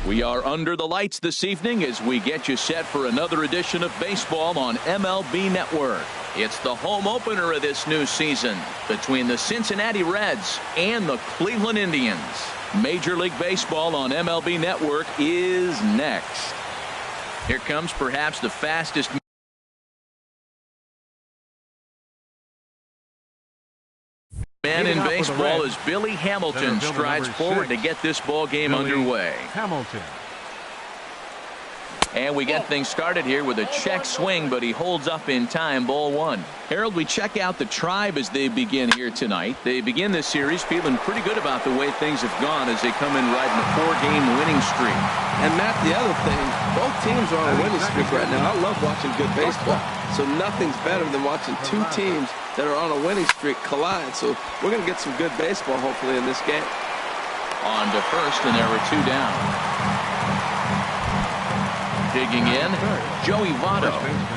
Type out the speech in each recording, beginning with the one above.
We are under the lights this evening as we get you set for another edition of baseball on MLB Network. It's the home opener of this new season between the Cincinnati Reds and the Cleveland Indians. Major League Baseball on MLB Network is next. Here comes perhaps the fastest man in baseball as Billy Hamilton strides forward to get this ball game underway. And we get things started here with a check swing, but he holds up in time. Ball one. Harold, we check out the Tribe as they begin here tonight. They begin this series feeling pretty good about the way things have gone as they come in riding a 4-game winning streak. And Matt, the other thing, both teams are on a winning streak right now. I love watching good baseball. So nothing's better than watching two teams that are on a winning streak collide. So we're going to get some good baseball hopefully in this game. On to first, and there were two down. Digging in, Joey Votto.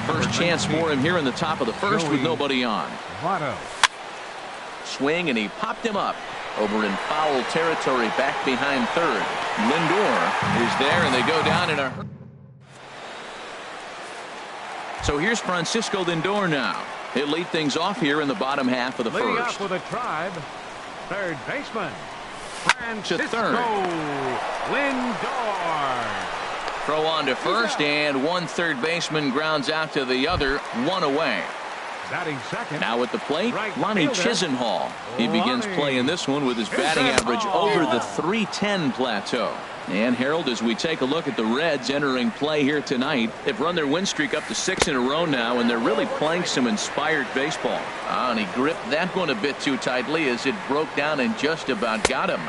First chance for him here in the top of the first with nobody on. Swing, and he popped him up over in foul territory back behind third. Lindor is there, and they go down in a hurry. So here's Francisco Lindor now. He'll lead things off here in the bottom half of the Leading first. Up for the Tribe, third baseman, Francisco Lindor. Throw on to first, and one third baseman grounds out to the other, one away. Batting second. Now at the plate, Lonnie Chisenhall. He begins playing this one with his batting average over the .310 plateau. And Harold, as we take a look at the Reds entering play here tonight, they've run their win streak up to 6 in a row now, and they're really playing some inspired baseball. And he gripped that one a bit too tightly as it broke down and just about got him.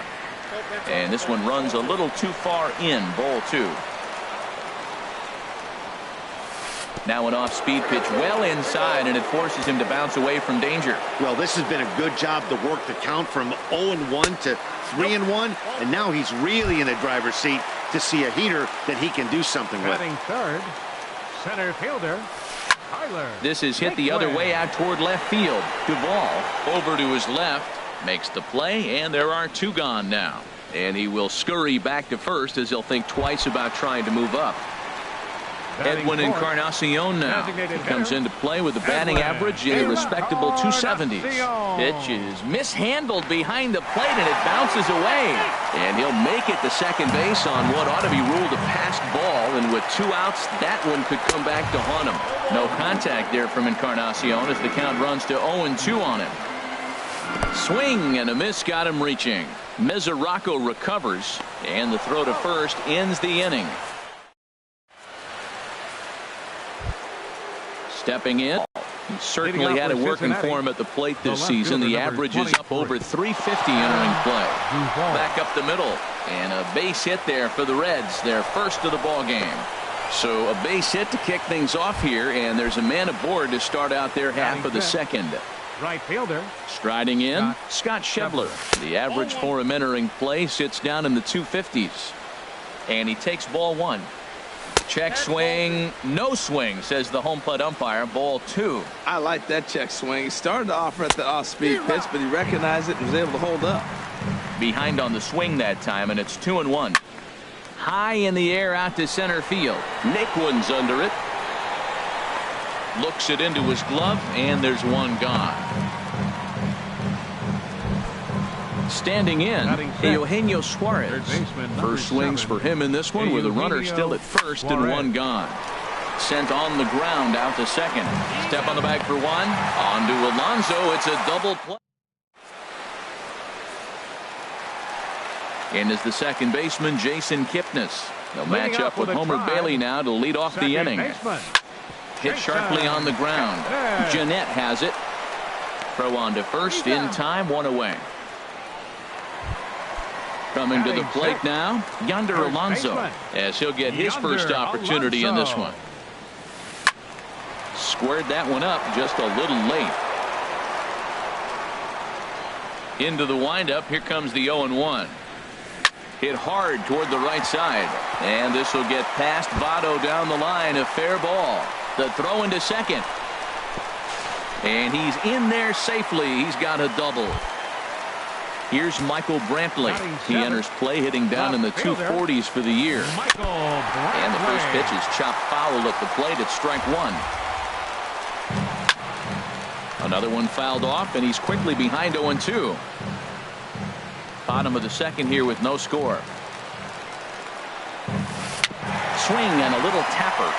And this one runs a little too far in, ball two. Now an off-speed pitch well inside, and it forces him to bounce away from danger. Well, this has been a good job to work the count from 0-1 to 3-1, and now he's really in the driver's seat to see a heater that he can do something with. Batting third, center fielder, Tyler. This is hit the other way out toward left field. Duvall over to his left, makes the play, and there are two gone now. And he will scurry back to first as he'll think twice about trying to move up. Edwin Encarnacion now. He comes into play with a batting average in a respectable 270s. Pitch is mishandled behind the plate, and it bounces away. And he'll make it to second base on what ought to be ruled a passed ball. And with two outs, that one could come back to haunt him. No contact there from Encarnacion as the count runs to 0-2 on him. Swing and a miss got him reaching. Mesoraco recovers, and the throw to first ends the inning. Stepping in, he certainly had it working for him at the plate this season. The average is up over 350 entering play. Back up the middle, and a base hit there for the Reds, their first of the ball game. So a base hit to kick things off here, and there's a man aboard to start out their half of the second. Right fielder. Striding in, Scott Schebler. The average for him entering play sits down in the 250s. And he takes ball one. Check swing, no swing, says the home plate umpire. Ball two. I like that check swing. He started to offer at the off-speed pitch, but he recognized it and was able to hold up. Behind on the swing that time, and it's 2-1. High in the air out to center field. Naquin's under it. Looks it into his glove, and there's one gone. Standing in, Eugenio Suarez. First swings for him in this one with a runner still at first and one gone. Sent on the ground out to second. Step on the bag for one. On to Alonso. It's a double play. And is the second baseman, Jason Kipnis. They'll match up with Homer Bailey now to lead off the inning. Hit sharply on the ground. Jeanette has it. Throw on to first in time, one away. Coming to the plate now, Yonder Alonso, as he'll get his first opportunity in this one. Squared that one up just a little late. Into the windup, here comes the 0-1. Hit hard toward the right side, and this will get past Votto down the line. A fair ball. The throw into second, and he's in there safely. He's got a double. Here's Michael Brantley. He enters play hitting down in the 240s for the year. And the first pitch is chopped foul at the plate at strike one. Another one fouled off, and he's quickly behind 0-2. Bottom of the second here with no score. Swing and a little tapper.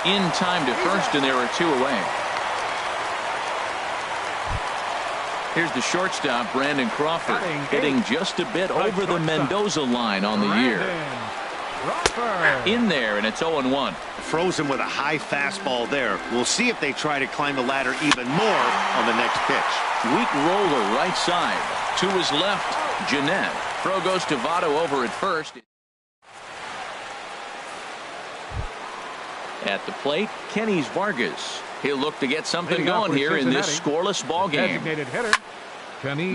In time to first, and there are two away. Here's the shortstop, Brandon Crawford, hitting just a bit over the Mendoza line on the year. In there, and it's 0-1. Frozen with a high fastball there. We'll see if they try to climb the ladder even more on the next pitch. Weak roller right side. To his left, Jeanette. Throw goes to Votto over at first. At the plate, Kenny's Vargas. He'll look to get something going here in this scoreless ball game.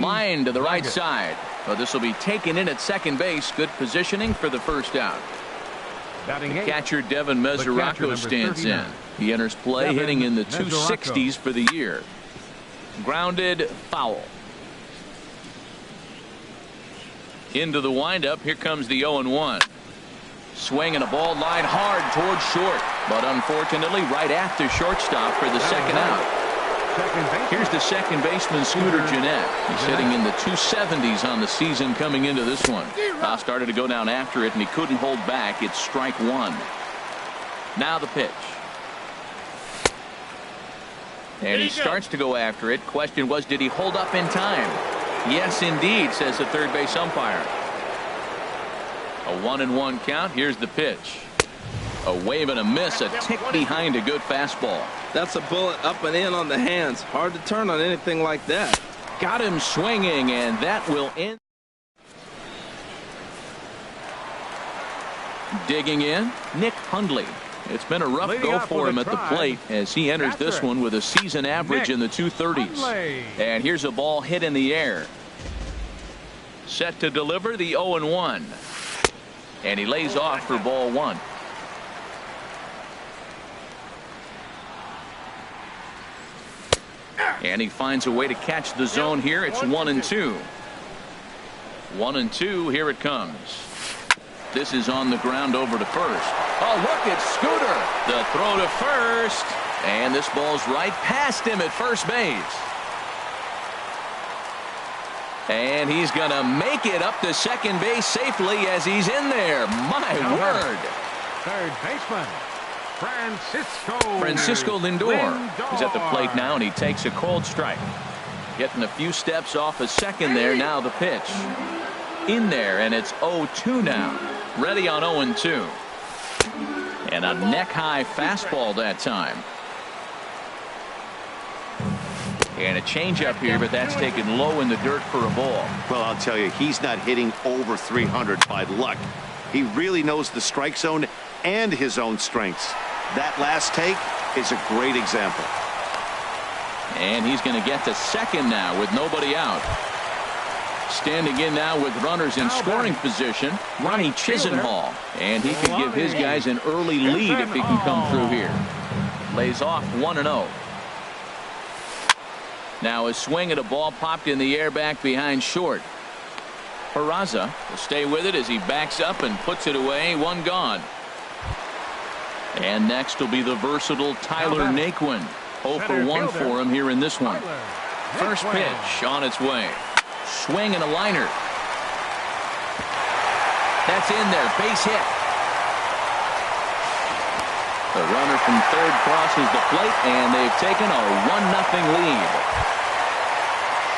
Line to the right side. Well, this will be taken in at second base. Good positioning for the first out. The catcher Devin Mesoraco stands in. He enters play hitting in the 260s for the year. Grounded foul. Into the windup. Here comes the 0-1. Swing and a ball line hard towards short, but unfortunately right at the shortstop for the second out. Here's the second baseman, Scooter Jeanette. He's hitting in the 270s on the season coming into this one. Started to go down after it, and he couldn't hold back. It's strike one. Now the pitch. And he starts to go after it. Question was, did he hold up in time? Yes, indeed, says the third base umpire. A 1-1 count. Here's the pitch. A wave and a miss, a tick behind a good fastball. That's a bullet up and in on the hands. Hard to turn on anything like that. Got him swinging, and that will end. Digging in, Nick Hundley. It's been a rough go for him at the plate as he enters this one with a season average in the 230s. And here's a ball hit in the air. Set to deliver the 0-1. And he lays off for ball one. And he finds a way to catch the zone here. It's 1-2. 1-2. Here it comes. This is on the ground over to first. Oh, look at Scooter. The throw to first. And this ball's right past him at first base. And he's going to make it up to second base safely as he's in there. My word. Third baseman, Francisco Lindor is at the plate now, and he takes a cold strike. Getting a few steps off a second there. Now the pitch. In there, and it's 0-2 now. Ready on 0-2. And a neck-high fastball that time. And a changeup here, but that's taken low in the dirt for a ball. Well, I'll tell you, he's not hitting over 300 by luck. He really knows the strike zone and his own strengths. That last take is a great example. And he's going to get to second now with nobody out. Standing in now with runners in scoring position, Ronnie Chisenhall. And he can give his guys an early lead if he can come through here. Lays off 1-0. Now a swing at a ball popped in the air back behind short. Peraza will stay with it as he backs up and puts it away. One gone. And next will be the versatile Tyler Naquin. 0 for 1 for him here in this one. First pitch on its way. Swing and a liner. That's in there. Base hit. The runner from third crosses the plate, and they've taken a 1-0 lead.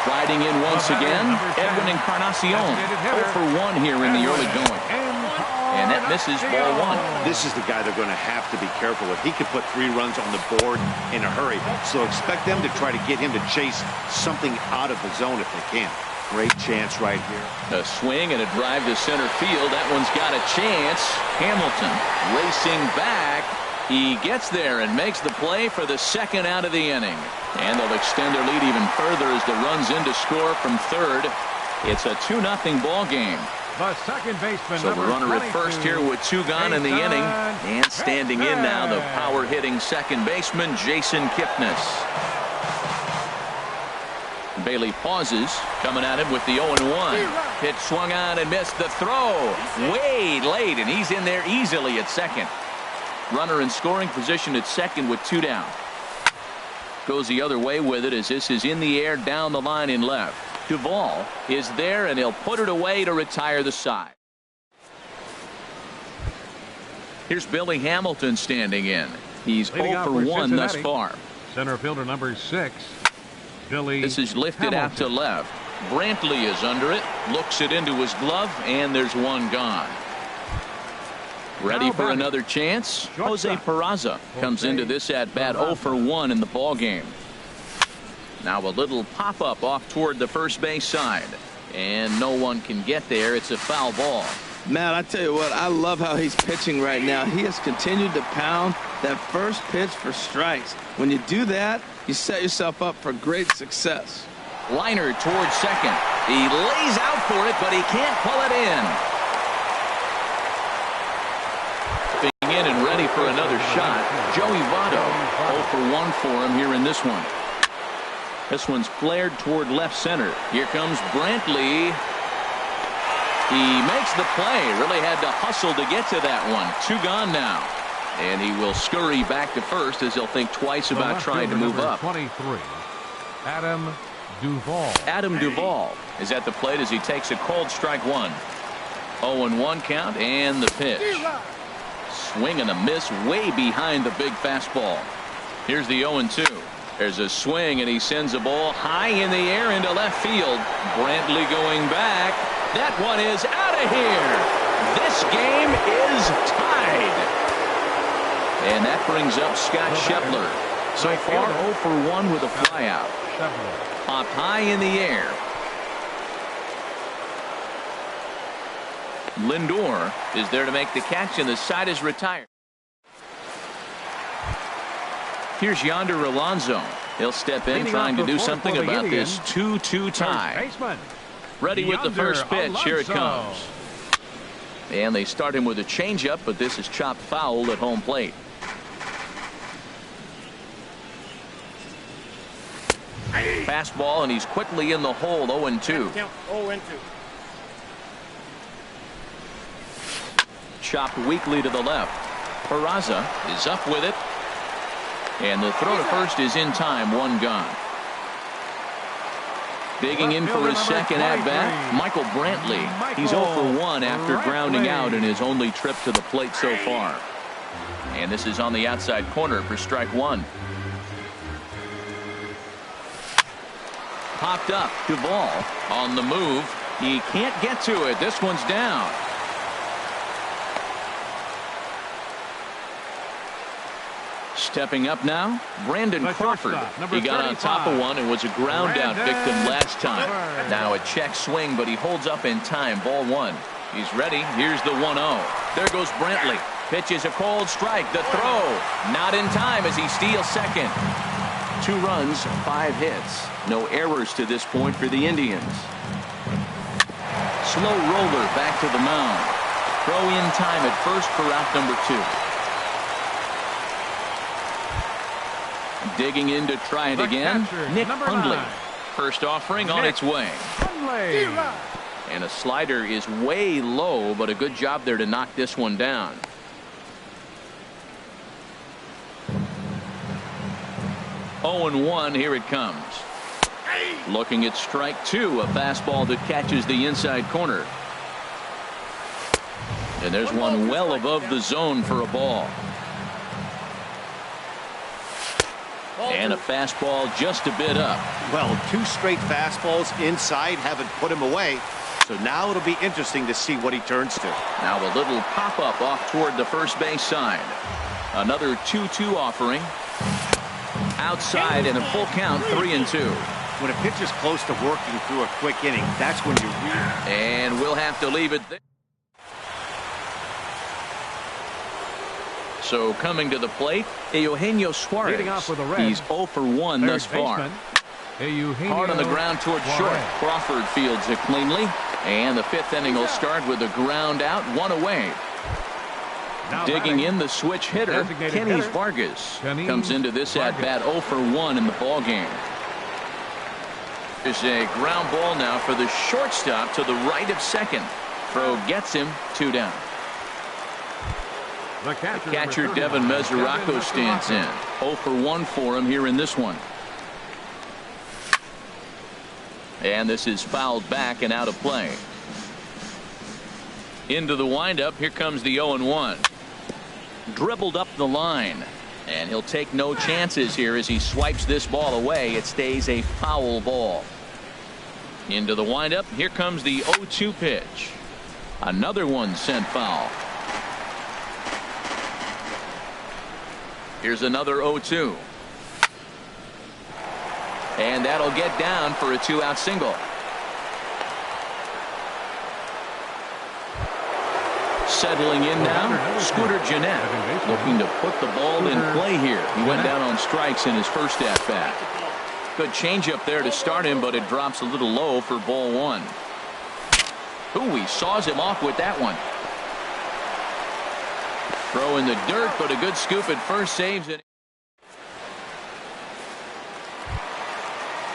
Riding in once again, Edwin Encarnacion. 0 for 1 here in the early going. And that misses ball one. This is the guy they're going to have to be careful with. He could put 3 runs on the board in a hurry. So expect them to try to get him to chase something out of the zone if they can. Great chance right here. A swing and a drive to center field. That one's got a chance. Hamilton racing back. He gets there and makes the play for the second out of the inning. And they'll extend their lead even further as the runs in to score from third. It's a 2-0 ball game. The second baseman, so the runner at first here with 2 gone in the inning. And standing in now, the power-hitting second baseman, Jason Kipnis. Bailey pauses, coming at him with the 0-1. Pitch swung on and missed the throw. Way late, and he's in there easily at second. Runner in scoring position at second with 2 down. Goes the other way with it as this is in the air down the line in left. Duvall is there, and he'll put it away to retire the side. Here's Billy Hamilton standing in. He's 0 for 1 thus far. Center fielder number 6, Billy. This is lifted Hamilton. out to left. Brantley is under it, looks it into his glove, and there's one gone. Ready for another chance? Jose Peraza comes into this at bat 0 for 1 in the ball game. Now a little pop up off toward the first base side, and no one can get there. It's a foul ball. Matt, I tell you what, I love how he's pitching right now. He has continued to pound that first pitch for strikes. When you do that, you set yourself up for great success. Liner towards second. He lays out for it, but he can't pull it in. Being in and ready for another shot. Joey Votto 0 for 1 for him here in this one. This one's flared toward left center. Here comes Brantley. He makes the play. Really had to hustle to get to that one. 2 gone now. And he will scurry back to first as he'll think twice about trying to move up. 23, Adam Duvall. Adam Duvall is at the plate as he takes a cold strike 1. 0-1 count and the pitch. Swing and a miss way behind the big fastball. Here's the 0-2. There's a swing and he sends a ball high in the air into left field. Brantley going back. That one is out of here. This game is tied. And that brings up Scott Schebler. So far 0 for 1 with a flyout. Popped high in the air. Lindor is there to make the catch, and the side is retired. Here's Yonder Alonso. He'll step in trying to do something about this 2-2 tie. Ready with the first pitch. Here it comes. And they start him with a changeup, but this is chopped foul at home plate. Fastball, and he's quickly in the hole. 0-2. Chopped weakly to the left. Peraza is up with it. And the throw to first is in time. 1 gone. Digging in for his second at-bat, Michael Brantley. He's 0 for 1 after grounding out in his only trip to the plate so far. And this is on the outside corner for strike 1. Popped up. Duvall on the move. He can't get to it. This one's down. Stepping up now, Brandon Crawford. He got on top of one and was a ground out victim last time. Now a check swing, but he holds up in time. Ball 1. He's ready. Here's the 1-0. There goes Brantley. Pitches a cold strike. The throw not in time as he steals second. 2 runs, 5 hits. No errors to this point for the Indians. Slow roller back to the mound. Throw in time at first for out number 2. Digging in to try it again. Nick Hundley. First offering on its way. And a slider is way low, but a good job there to knock this one down. Oh and 1, here it comes. Looking at strike 2, a fastball that catches the inside corner. And there's one well above the zone for a ball. And a fastball just a bit up. Well, 2 straight fastballs inside haven't put him away. So now it'll be interesting to see what he turns to. Now a little pop-up off toward the first base side. Another 2-2 offering. Outside and a full count, 3-2. When a pitcher's close to working through a quick inning, that's when you really... And we'll have to leave it there. So coming to the plate, Eugenio Suarez. He's 0 for 1 thus far. Hard on the ground toward short. Crawford fields it cleanly. And the 5th inning will start with a ground out, 1 away. Digging in the switch hitter, Kenny Vargas comes into this at bat 0 for 1 in the ball game. There's a ground ball now for the shortstop to the right of second. Throw gets him 2 down. The Catcher Devin Mesoraco stands in. 0 for 1 for him here in this one. And this is fouled back and out of play. Into the windup. Here comes the 0-1. Dribbled up the line. And he'll take no chances here as he swipes this ball away. It stays a foul ball. Into the windup. Here comes the 0-2 pitch. Another one sent foul. Here's another 0-2. And that'll get down for a 2-out single. Settling in now, Scooter Gennett, looking to put the ball in play here. He went down on strikes in his first at-bat. Good changeup there to start him, but it drops a little low for ball 1. Ooh, he saws him off with that one. Throw in the dirt, but a good scoop at first saves it.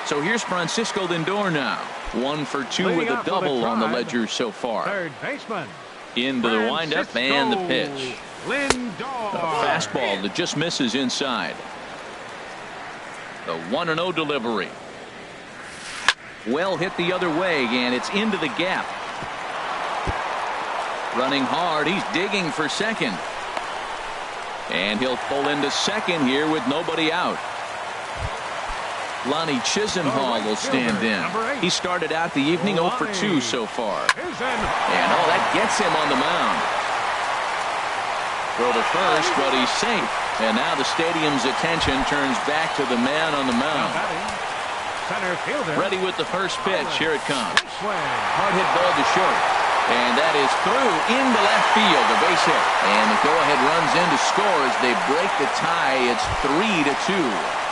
So here's Francisco Lindor now. 1 for 2 with a double on the ledger so far. Third baseman. Into the windup and the pitch. Lindor. A fastball that just misses inside. The 1-0 delivery. Well hit the other way, and it's into the gap. Running hard, he's digging for second. And he'll pull into second here with nobody out. Lonnie Chisenhall will stand in. He started out the evening 0 for 2 so far. And that gets him on the mound. Throw to first, but he's safe. And now the stadium's attention turns back to the man on the mound. Ready with the first pitch. Here it comes. Hard hit ball to short. And that is through into left field, a base hit. And the go-ahead runs in to score as they break the tie. It's 3-2.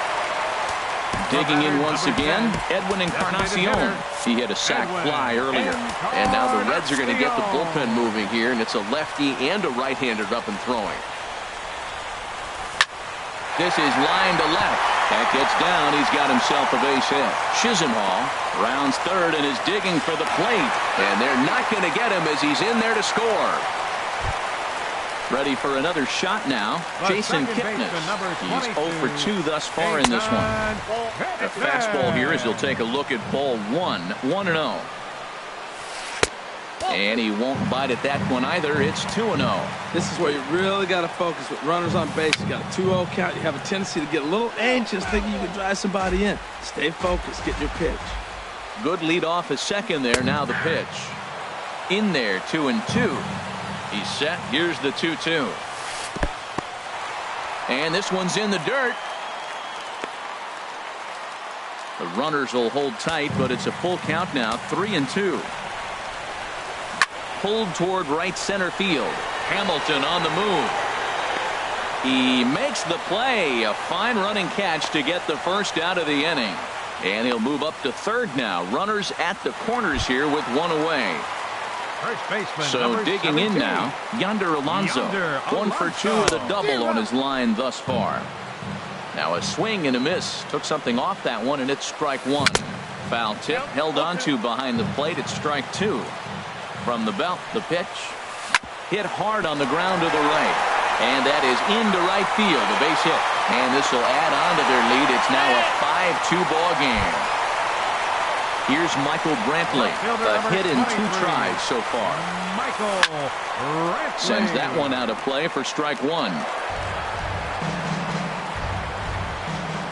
Digging in once again, Edwin Encarnacion. He hit a sac fly earlier. And now the Reds are going to get the bullpen moving here, and it's a lefty and a right-hander up and throwing. This is line to left. That gets down. He's got himself a base hit. Chisenhall rounds third and is digging for the plate. And they're not going to get him as he's in there to score. Ready for another shot now. Jason Kipnis. He's 0 for 2 thus far in this one. A fastball here as he'll take a look at ball 1. 1-0. And he won't bite at that one either. It's 2-0. This is where you really got to focus with runners on base. You got a 2-0 count. You have a tendency to get a little anxious thinking you can drive somebody in. Stay focused. Get your pitch. Good lead off at second there. Now the pitch. In there, 2-2. He's set. Here's the 2-2. And this one's in the dirt. The runners will hold tight, but it's a full count now. 3-2. Pulled toward right center field. Hamilton on the move. He makes the play. A fine running catch to get the first out of the inning. And he'll move up to third now. Runners at the corners here with one away. First baseman, so digging 17. In now, Yonder Alonso. 1 for 2 with a double on his line thus far. Now a swing and a miss. Took something off that one, and it's strike 1. Foul tip held on to behind the plate. It's strike 2. From the belt, the pitch. Hit hard on the ground to the right. And that is into right field, a base hit. And this will add on to their lead. It's now a 5-2 ball game. Here's Michael Brantley. A hit in 2 tries so far. Sends that one out of play for strike 1.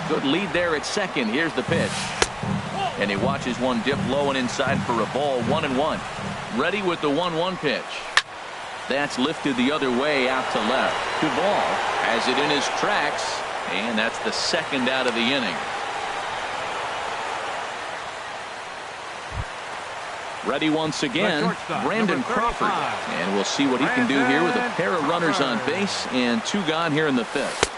Good lead there at second. Here's the pitch. And he watches one dip low and inside for a ball. 1-1. Ready with the 1-1 pitch. That's lifted the other way out to left. Duvall has it in his tracks. And that's the second out of the inning. Ready once again, Brandon Crawford. And we'll see what he can do here with a pair of runners on base and 2 gone here in the 5th.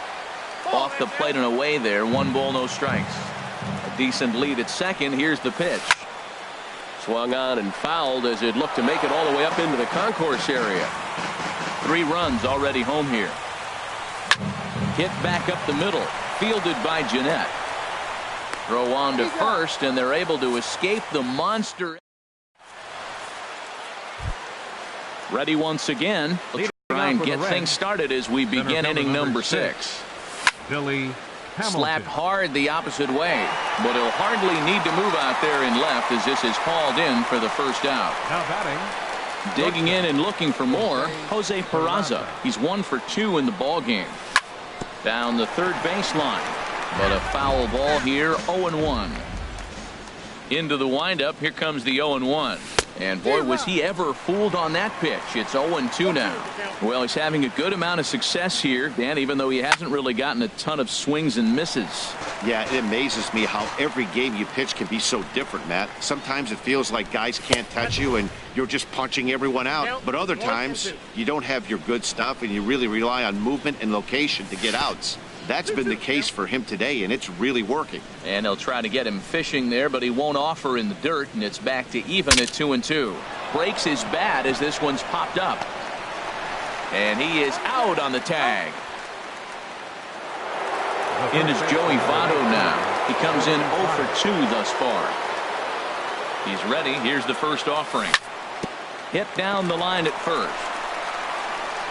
Off the plate and away there. 1 ball, no strikes. A decent lead at second. Here's the pitch. Swung on and fouled as it looked to make it all the way up into the concourse area. 3 runs already home here. Hit back up the middle. Fielded by Gennett. Throw on to first, and they're able to escape the monster. Ready once again. Let's try and get things started as we begin inning number 6. Billy Hamilton. Slapped hard the opposite way, but he'll hardly need to move out there in left as this is hauled in for the first out. Now batting. Digging in and looking for more, Jose Peraza. He's 1 for 2 in the ball game. Down the third baseline, but a foul ball here, 0-1. Into the windup, here comes the 0-1. And boy, was he ever fooled on that pitch. It's 0-2 now. Well, he's having a good amount of success here, Dan, even though he hasn't really gotten a ton of swings and misses. Yeah, it amazes me how every game you pitch can be so different, Matt. Sometimes it feels like guys can't touch you and you're just punching everyone out. But other times you don't have your good stuff and you really rely on movement and location to get outs. That's been the case for him today, and it's really working. And they'll try to get him fishing there, but he won't offer in the dirt, and it's back to even at 2-2. Breaks his bat as this one's popped up. And he is out on the tag. In is Joey Votto now. He comes in 0 for 2 thus far. He's ready. Here's the first offering. Hit down the line at first.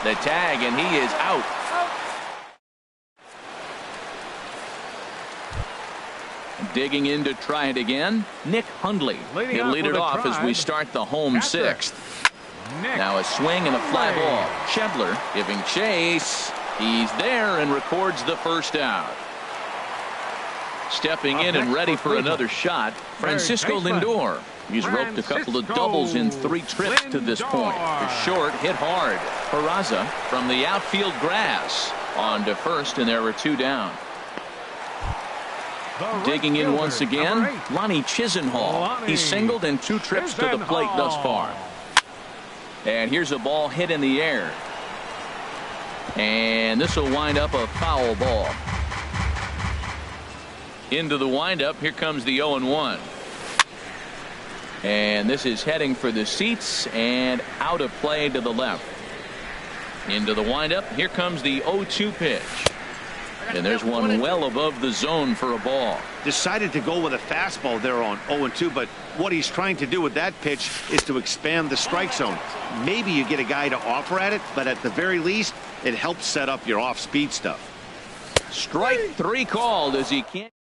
The tag, and he is out. Digging in to try it again, Nick Hundley. He'll lead it off as we start the home 6th. Now a swing and a fly ball. Schebler giving chase. He's there and records the first out. Stepping in and ready for another shot, Francisco Lindor. He's roped a couple of doubles in 3 trips to this point. The short hit hard. Peraza from the outfield grass. On to first, and there were 2 down. Digging in once again, Lonnie Chisenhall. He's singled in 2 trips to the plate thus far. And here's a ball hit in the air. And this will wind up a foul ball. Into the windup, here comes the 0-1. And this is heading for the seats and out of play to the left. Into the windup, here comes the 0-2 pitch. And there's one well above the zone for a ball. Decided to go with a fastball there on 0-2, but what he's trying to do with that pitch is to expand the strike zone. Maybe you get a guy to offer at it, but at the very least, it helps set up your off-speed stuff. Strike 3 called as he can't.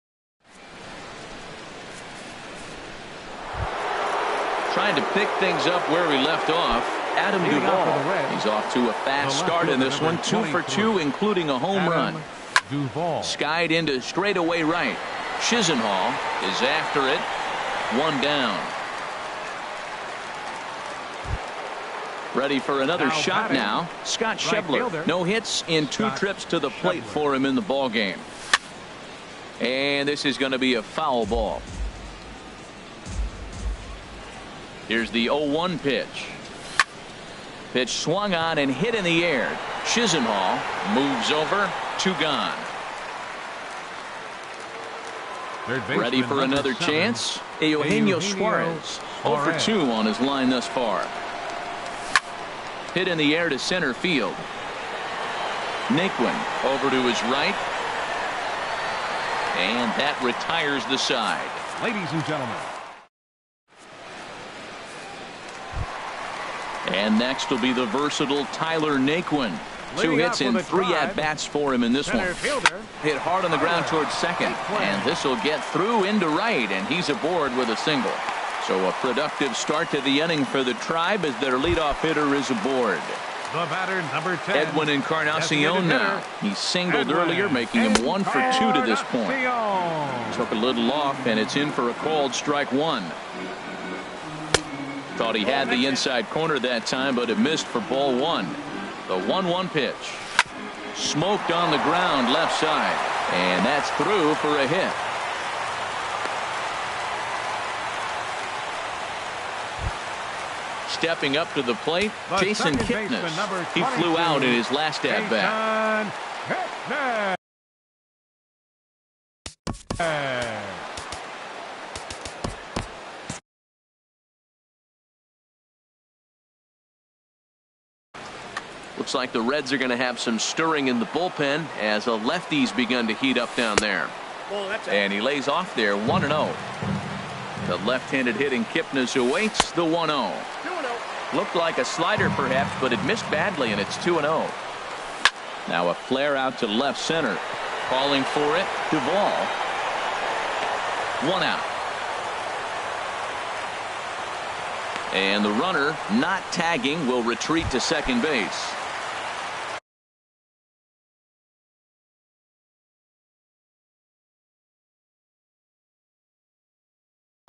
Trying to pick things up where we left off. Adam Duvall. He's off to a fast start in this one. 2 for 2, including a home run. Duvall. Skied into straightaway right. Chisenhall is after it. 1 down. Ready for another shot now. Scott Schebler. No hits in 2 trips to the plate for him in the ball game. And this is going to be a foul ball. Here's the 0-1 pitch. Pitch swung on and hit in the air. Chisenhall moves over. 2 gone. Ready for another chance. Eugenio Suarez. 0 for 2 on his line thus far. Hit in the air to center field. Naquin over to his right. And that retires the side. Ladies and gentlemen. And next will be the versatile Tyler Naquin. 2 hits and 3 at-bats for him in this one. Hit hard on the ground towards second. And this will get through into right, and he's aboard with a single. So a productive start to the inning for the Tribe as their leadoff hitter is aboard. The batter, number 10. Edwin Encarnacion now. He singled earlier, making him 1 for 2 to this point. Took a little off, and it's in for a called strike 1. Thought he had the inside corner that time, but it missed for ball 1. The 1-1 pitch. Smoked on the ground left side. And that's through for a hit. Stepping up to the plate, Jason Kipnis. He flew out in his last at-bat. Looks like the Reds are going to have some stirring in the bullpen as the lefties begun to heat up down there. And he lays off there 1-0. The left-handed hitting Kipnis awaits the 1-0. Looked like a slider perhaps, but it missed badly, and it's 2-0. Now a flare out to left center. Calling for it, Duvall. 1 out. And the runner, not tagging, will retreat to second base.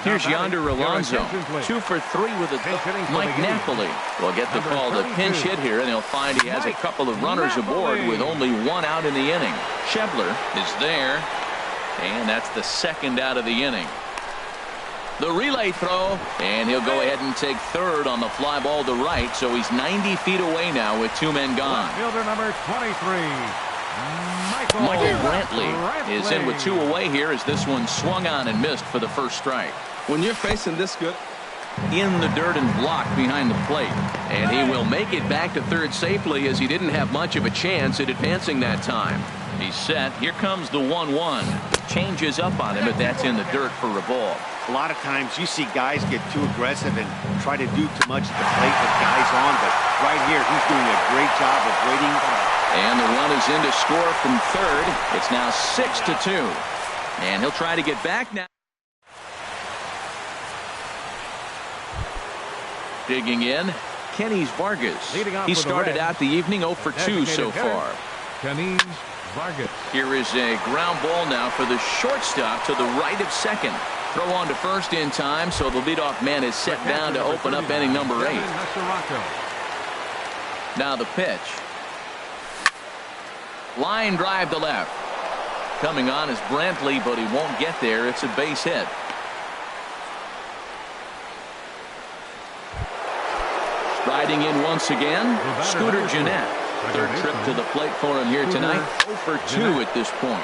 Here's Yonder Alonso, 2 for 3 with a Mike Napoli will get the call to pinch hit here, and he'll find he has a couple of runners aboard with only 1 out in the inning. Schebler is there, and that's the 2nd out of the inning. The relay throw, and he'll go ahead and take 3rd on the fly ball to right, so he's 90 feet away now with 2 men gone. Fielder number 23. Michael Brantley is in with 2 away here as this one swung on and missed for the first strike. When you're facing this good in the dirt and blocked behind the plate, and he will make it back to 3rd safely as he didn't have much of a chance at advancing that time. He's set. Here comes the 1-1. Changes up on him, but that's in the dirt for a ball. A lot of times you see guys get too aggressive and try to do too much at the plate with guys on, but right here he's doing a great job of waiting. And the run is in to score from 3rd. It's now 6-2. And he'll try to get back now. Digging in, Kenny's Vargas. He started out the evening 0 for 2 so far. Kenny's Vargas. Here is a ground ball now for the shortstop to the right of second. Throw on to first in time, so the leadoff man is set down to open up inning number 8. Now the pitch. Line drive to left. Coming on is Brantley, but he won't get there. It's a base hit. Striding in once again, Scooter Jeanette. 3rd trip to the plate for him here tonight. 0 for 2 at this point.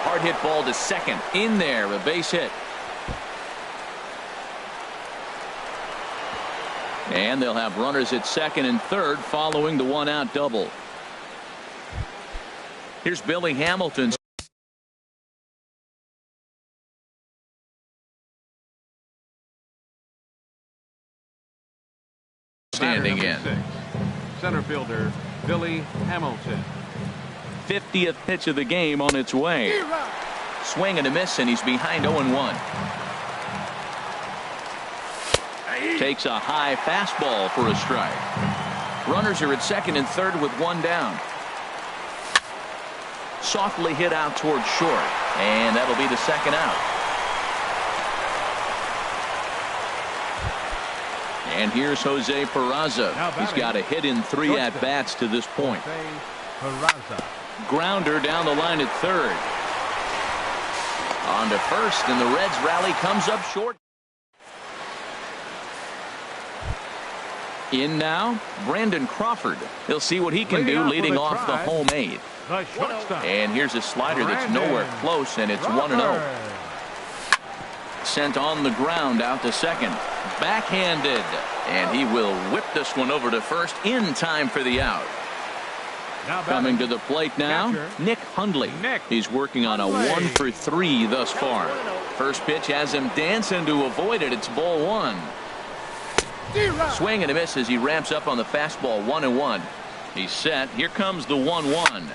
Hard hit ball to second. In there, a base hit. And they'll have runners at 2nd and 3rd following the 1-out double. Here's Billy Hamilton. Standing in. Center fielder Billy Hamilton. 50th pitch of the game on its way. Swing and a miss, and he's behind 0-1. Takes a high fastball for a strike. Runners are at 2nd and 3rd with 1 down. Softly hit out towards short, and that'll be the 2nd out. And here's Jose Peraza. He's got a hit in 3 at-bats to this point. Grounder down the line at 3rd. On to first, and the Reds rally comes up short. In now, Brandon Crawford. He'll see what he can do leading off the home 8. And here's a slider that's nowhere close, and it's 1-0. Sent on the ground out to 2nd. Backhanded, and he will whip this one over to first in time for the out. Coming to the plate now, Nick Hundley. He's working on a 1 for 3 thus far. First pitch has him dancing to avoid it. It's ball 1. Swing and a miss as he ramps up on the fastball. 1-1. He's set. Here comes the 1-1.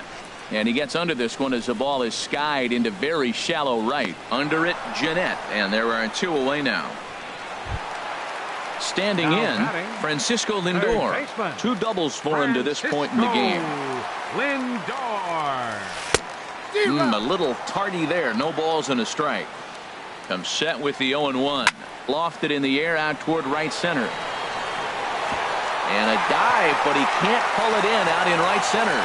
And he gets under this one as the ball is skied into very shallow right. Under it, Jeanette. And there are 2 away now. Standing in, Francisco Lindor. 2 doubles for him to this point in the game. Lindor. A little tardy there. No balls and a strike. Comes set with the 0-1. Lofted in the air out toward right center. And a dive, but he can't pull it in out in right center.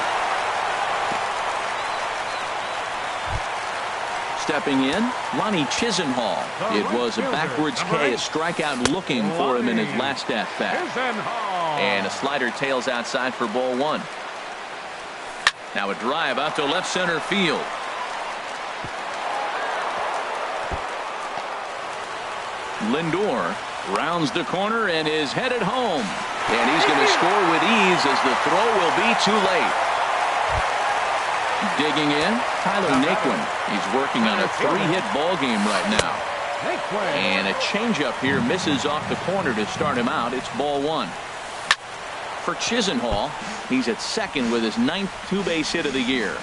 Stepping in, Ronnie Chisenhall. It was a backwards K, a strikeout looking for him in his last at-bat. And a slider tails outside for ball 1. Now a drive out to left center field. Lindor rounds the corner and is headed home. And he's going to score with ease as the throw will be too late. Digging in, Tyler Naquin. He's working on a 3-hit ball game right now. And a changeup here misses off the corner to start him out. It's ball 1. For Chisenhall, he's at second with his 9th two-base hit of the year.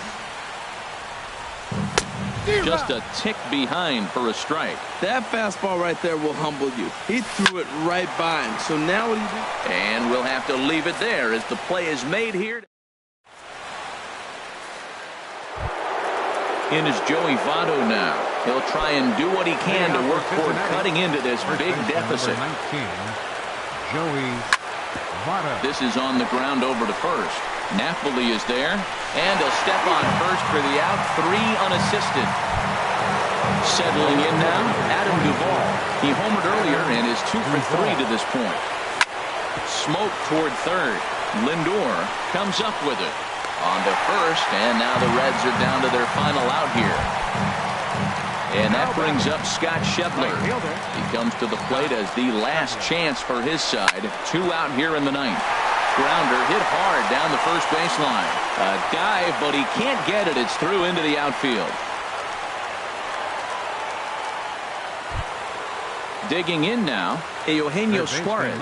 Just a tick behind for a strike. That fastball right there will humble you. He threw it right by him. So now what do you do? And we'll have to leave it there as the play is made here. In is Joey Votto now. He'll try and do what he can to work toward cutting into this big deficit. Joey Votto. This is on the ground over to first. Napoli is there, and he'll step on first for the out. 3 unassisted. Settling in now, Adam Duvall. He homered earlier and is 2 for 3 to this point. Smoke toward third. Lindor comes up with it. On to first, and now the Reds are down to their final out here. And that brings up Scott Schebler. He comes to the plate as the last chance for his side. 2 out here in the 9th. Grounder hit hard down the first baseline. A dive, but he can't get it. It's through into the outfield. Digging in now, Eugenio Suarez.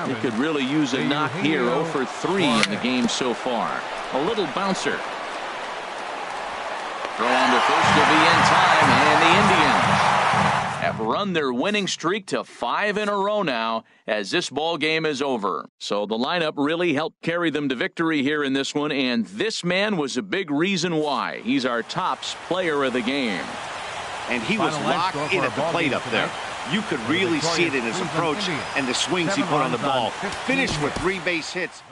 He could really use a knock here. 0 for 3 in the game so far. A little bouncer. Throw on to first to be in time, and the Indians have run their winning streak to 5 in a row now as this ball game is over. So the lineup really helped carry them to victory here in this one, and this man was a big reason why. He's our tops player of the game. And he was locked in at the plate up there. You could really see it in his approach and the swings he put on the ball. Finished with 3 base hits.